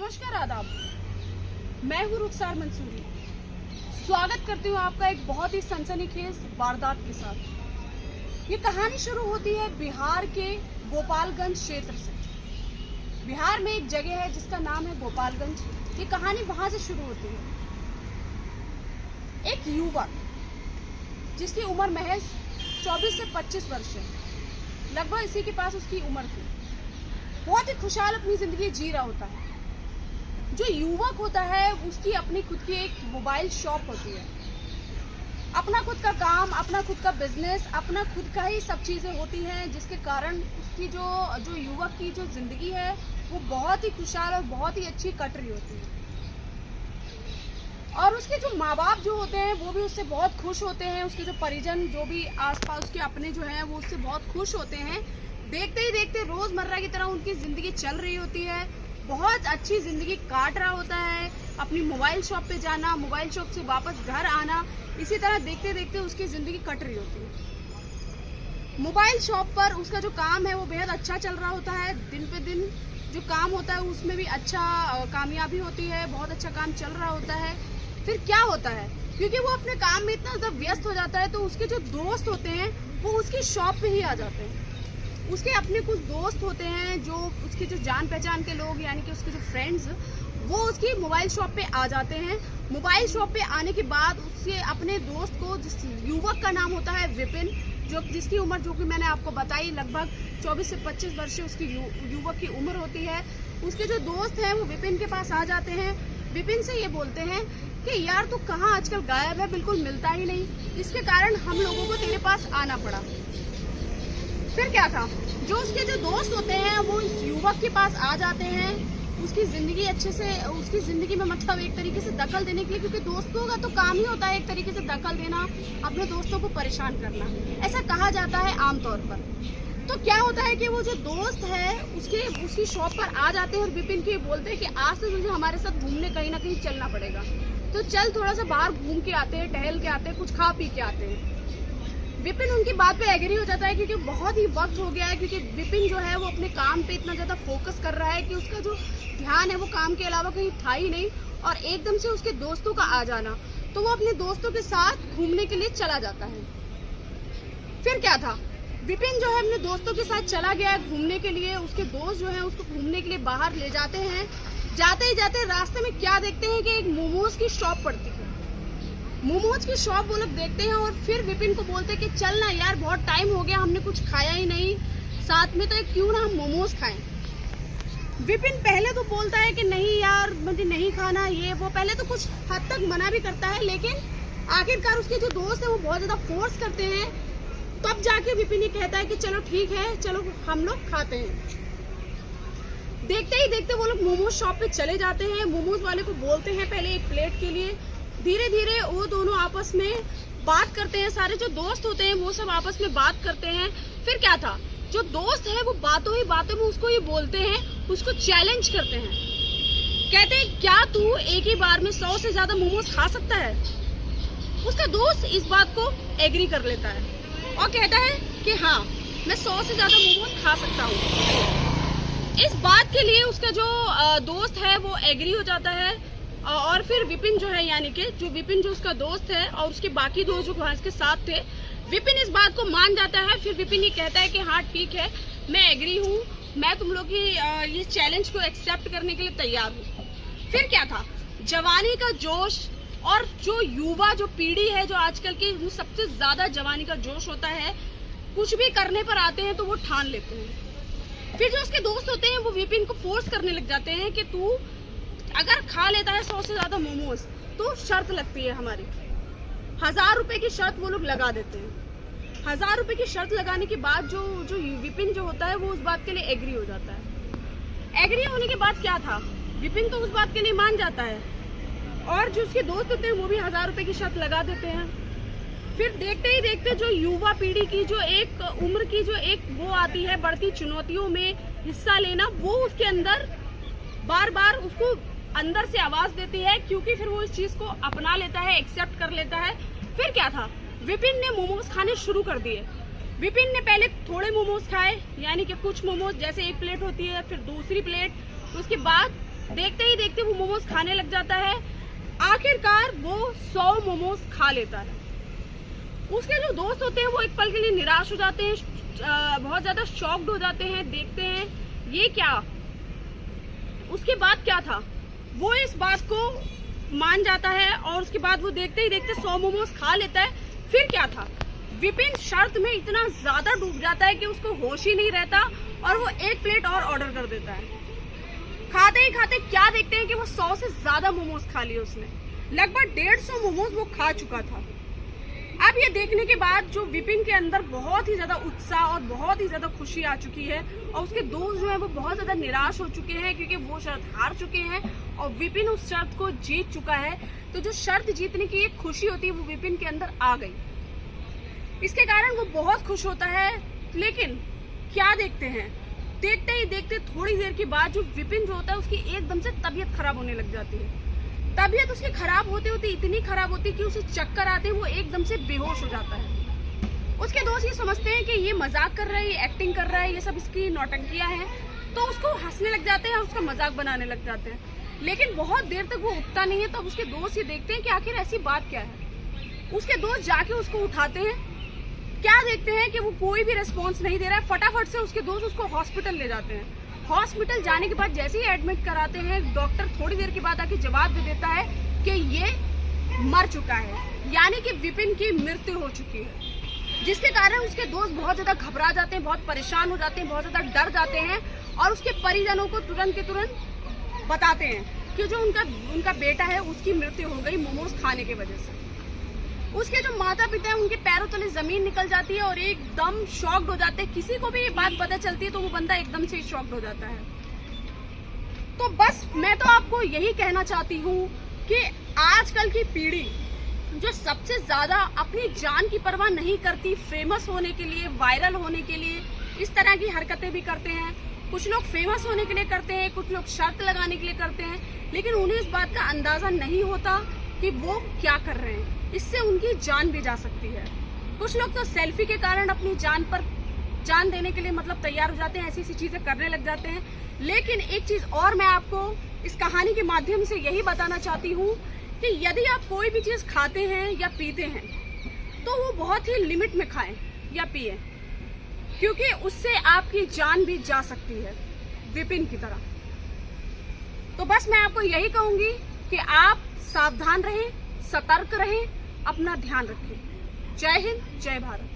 नमस्कार, आदाब। मैं हूँ रुखसार मंसूरी। स्वागत करती हूँ आपका एक बहुत ही सनसनीखेज वारदात के साथ। ये कहानी शुरू होती है बिहार के गोपालगंज क्षेत्र से। बिहार में एक जगह है जिसका नाम है गोपालगंज। ये कहानी वहां से शुरू होती है। एक युवक जिसकी उम्र महज 24 से 25 वर्ष है, लगभग इसी के पास उसकी उम्र थी, बहुत ही खुशहाल अपनी जिंदगी जी रहा होता है। जो युवक होता है उसकी अपनी खुद की एक मोबाइल शॉप होती है, अपना खुद का काम, अपना खुद का बिजनेस, अपना खुद का ही सब चीजें होती हैं, जिसके कारण उसकी जो युवक की जो जिंदगी है वो बहुत ही खुशहाल और बहुत ही अच्छी कट रही होती है। और उसके जो माँ बाप जो होते हैं वो भी उससे बहुत खुश होते हैं। उसके जो परिजन जो भी आसपास उसके अपने जो हैं वो उससे बहुत खुश होते हैं। देखते ही देखते रोजमर्रा की तरह उनकी जिंदगी चल रही होती है, बहुत अच्छी जिंदगी काट रहा होता है। अपनी मोबाइल शॉप पे जाना, मोबाइल शॉप से वापस घर आना, इसी तरह देखते देखते उसकी जिंदगी कट रही होती है। मोबाइल शॉप पर उसका जो काम है वो बेहद अच्छा चल रहा होता है। दिन पे दिन जो काम होता है उसमें भी अच्छा कामयाबी होती है, बहुत अच्छा काम चल रहा होता है। फिर क्या होता है, क्योंकि वो अपने काम में इतना ज्यादा व्यस्त हो जाता है तो उसके जो दोस्त होते हैं वो उसकी शॉप पे ही आ जाते हैं। उसके अपने कुछ दोस्त होते हैं जो उसके जो जान पहचान के लोग, यानी कि उसके जो फ्रेंड्स, वो उसकी मोबाइल शॉप पे आ जाते हैं। मोबाइल शॉप पे आने के बाद उसके अपने दोस्त को, जिस युवक का नाम होता है विपिन, जिसकी उम्र जो कि मैंने आपको बताई लगभग 24 से 25 वर्ष उसकी युवक की उम्र होती है। उसके जो दोस्त हैं वो विपिन के पास आ जाते हैं। विपिन से ये बोलते हैं कि यार तू कहाँ आजकल गायब है, बिल्कुल मिलता ही नहीं, इसके कारण हम लोगों को तेरे पास आना पड़ा। फिर क्या था, जो उसके जो दोस्त होते हैं वो इस युवक के पास आ जाते हैं उसकी जिंदगी अच्छे से, उसकी जिंदगी में मतलब एक तरीके से दखल देने के लिए, क्योंकि दोस्तों का तो काम ही होता है एक तरीके से दखल देना, अपने दोस्तों को परेशान करना, ऐसा कहा जाता है आमतौर पर। तो क्या होता है कि वो जो दोस्त है उसकी शॉप पर आ जाते हैं और विपिन के बोलते हैं कि आज से तुझे हमारे साथ घूमने कहीं ना कहीं चलना पड़ेगा, तो चल थोड़ा सा बाहर घूम के आते हैं, टहल के आते हैं, कुछ खा पी के आते हैं। विपिन उनकी बात पे एग्री हो जाता है, क्योंकि बहुत ही वक्त हो गया है, क्योंकि विपिन जो है वो अपने काम पे इतना ज्यादा फोकस कर रहा है कि उसका जो ध्यान है वो काम के अलावा कहीं था ही नहीं। और एकदम से उसके दोस्तों का आ जाना, तो वो अपने दोस्तों के साथ घूमने के लिए चला जाता है। फिर क्या था, विपिन जो है अपने दोस्तों के साथ चला गया घूमने के लिए। उसके दोस्त जो है उसको घूमने के लिए बाहर ले जाते हैं। जाते ही जाते रास्ते में क्या देखते हैं कि एक मोमोज की शॉप पड़ती है। मोमोज की शॉप वो लोग देखते हैं और फिर विपिन को बोलते हैं कि चल ना यार, बहुत टाइम हो गया, हमने कुछ खाया ही नहीं साथ में, तो क्यों ना हम मोमोज खाएं। विपिन पहले तो बोलता है कि नहीं यार मुझे नहीं खाना, ये वो पहले तो कुछ हद तक मना भी करता है, लेकिन आखिरकार उसके जो दोस्त है वो बहुत ज्यादा फोर्स करते हैं। तब जाके विपिन ये कहता है कि चलो ठीक है, चलो हम लोग खाते हैं। देखते ही देखते वो लोग मोमोज शॉप पे चले जाते हैं। मोमोज वाले को बोलते हैं पहले एक प्लेट के लिए। धीरे धीरे वो दोनों आपस में बात करते हैं, सारे जो दोस्त होते हैं वो सब आपस में बात करते हैं। फिर क्या था, जो दोस्त है वो बातों ही बातों में उसको ये बोलते हैं, उसको चैलेंज करते हैं, कहते हैं क्या तू एक ही बार में 100 से ज्यादा मोमोज खा सकता है। उसका दोस्त इस बात को एग्री कर लेता है और कहता है कि हाँ मैं 100 से ज्यादा मोमोज खा सकता हूँ। इस बात के लिए उसका जो दोस्त है वो एग्री हो जाता है। और फिर विपिन जो है, यानी कि विपिन जो उसका दोस्त है और उसके बाकी दोस्त जो वहाँ इसके साथ थे, विपिन इस बात को मान जाता है। फिर विपिन ये कहता है कि हाँ ठीक है, मैं एग्री हूँ, मैं तुम लोग की ये चैलेंज को एक्सेप्ट करने के लिए तैयार हूँ। फिर क्या था, जवानी का जोश और जो युवा जो पीढ़ी है जो आजकल की, वो सबसे ज्यादा जवानी का जोश होता है, कुछ भी करने पर आते हैं तो वो ठान लेते हैं। फिर जो उसके दोस्त होते हैं वो विपिन को फोर्स करने लग जाते हैं कि तू अगर खा लेता है 100 से ज्यादा मोमोज तो शर्त लगती है हमारी। 1000 रुपए की शर्त वो लोग लगा देते हैं। 1000 रुपए की शर्त लगाने के बाद जो विपिन जो होता है वो उस बात के लिए एग्री हो जाता है। एग्री होने के बाद क्या था, विपिन तो उस बात के लिए मान जाता है और जो उसके दोस्त होते हैं वो भी 1000 रुपए की शर्त लगा देते हैं। फिर देखते ही देखते जो युवा पीढ़ी की जो एक उम्र की जो एक वो आती है बढ़ती चुनौतियों में हिस्सा लेना, वो उसके अंदर बार बार उसको अंदर से आवाज देती है, क्योंकि फिर वो इस चीज को अपना लेता है, एक्सेप्ट कर लेता है। फिर क्या था, विपिन ने मोमोज खाने शुरू कर दिए। विपिन ने पहले थोड़े मोमोज खाए, यानी कि कुछ मोमोज, जैसे एक प्लेट होती है, फिर दूसरी प्लेट, उसके बाद देखते ही देखते वो मोमोज खाने लग जाता है। आखिरकार वो 100 मोमोज खा लेता है। उसके जो दोस्त होते हैं वो एक पल के लिए निराश हो जाते हैं, बहुत ज्यादा शॉक्ड हो जाते हैं, देखते हैं ये क्या। उसके बाद क्या था, वो इस बात को मान जाता है और उसके बाद वो देखते ही देखते 100 मोमोज खा लेता है। फिर क्या था, विपिन शर्त में इतना ज्यादा डूब जाता है कि उसको होश ही नहीं रहता और वो एक प्लेट और ऑर्डर कर देता है। खाते ही खाते क्या देखते हैं कि वो 100 से ज्यादा मोमोज खा लिए उसने। लगभग 150 मोमोज वो खा चुका था। अब ये देखने के बाद जो विपिन के अंदर बहुत ही ज्यादा उत्साह और बहुत ही ज्यादा खुशी आ चुकी है और उसके दोस्त जो है वो बहुत ज्यादा निराश हो चुके हैं क्योंकि वो शर्त हार चुके हैं और विपिन उस शर्त को जीत चुका है। तो जो शर्त जीतने की एक खुशी होती है वो विपिन के अंदर आ गई। इसके कारण वो बहुत खुश होता है। लेकिन क्या देखते हैं, देखते ही देखते थोड़ी देर के बाद जो विपिन जो होता है उसकी एकदम से तबीयत खराब होने लग जाती है। तबीयत उसकी खराब होते होते इतनी खराब होती है कि उसे चक्कर आते हैं, वो एकदम से बेहोश हो जाता है। उसके दोस्त ये समझते हैं कि ये मजाक कर रहा है, ये एक्टिंग कर रहा है, ये सब इसकी नौटंकियां हैं, तो उसको हंसने लग जाते हैं और उसका मजाक बनाने लग जाते हैं। लेकिन बहुत देर तक वो उठता नहीं है। तब उसके दोस्त ये देखते हैं कि आखिर ऐसी बात क्या है। उसके दोस्त जाके उसको उठाते हैं। क्या देखते हैं कि वो कोई भी रिस्पॉन्स नहीं दे रहा है। फटाफट से उसके दोस्त उसको हॉस्पिटल ले जाते हैं। हॉस्पिटल जाने के बाद जैसे ही एडमिट कराते हैं, डॉक्टर थोड़ी देर के बाद आके जवाब दे देता है कि ये मर चुका है, यानी कि विपिन की मृत्यु हो चुकी है। जिसके कारण उसके दोस्त बहुत ज्यादा घबरा जाते हैं, बहुत परेशान हो जाते हैं, बहुत ज्यादा डर जाते हैं और उसके परिजनों को तुरंत के तुरंत बताते हैं कि जो उनका बेटा है उसकी मृत्यु हो गई मोमोज खाने की वजह से। उसके जो माता पिता हैं उनके पैरों तले जमीन निकल जाती है और एकदम शॉक्ड हो जाते हैं। किसी को भी ये बात पता चलती है तो वो बंदा एकदम से शॉक्ड हो जाता है। तो बस मैं तो आपको यही कहना चाहती हूँ कि आजकल की पीढ़ी जो सबसे ज्यादा अपनी जान की परवाह नहीं करती, फेमस होने के लिए, वायरल होने के लिए इस तरह की हरकतें भी करते हैं। कुछ लोग फेमस होने के लिए करते हैं, कुछ लोग शर्त लगाने के लिए करते हैं, लेकिन उन्हें इस बात का अंदाजा नहीं होता कि वो क्या कर रहे हैं। इससे उनकी जान भी जा सकती है। कुछ लोग तो सेल्फी के कारण अपनी जान देने के लिए मतलब तैयार हो जाते हैं, ऐसी ऐसी चीजें करने लग जाते हैं। लेकिन एक चीज और मैं आपको इस कहानी के माध्यम से यही बताना चाहती हूँ कि यदि आप कोई भी चीज खाते हैं या पीते हैं तो वो बहुत ही लिमिट में खाएं या पिए, क्योंकि उससे आपकी जान भी जा सकती है विपिन की तरह। तो बस मैं आपको यही कहूंगी कि आप सावधान रहें, सतर्क रहें, अपना ध्यान रखें। जय हिंद, जय भारत।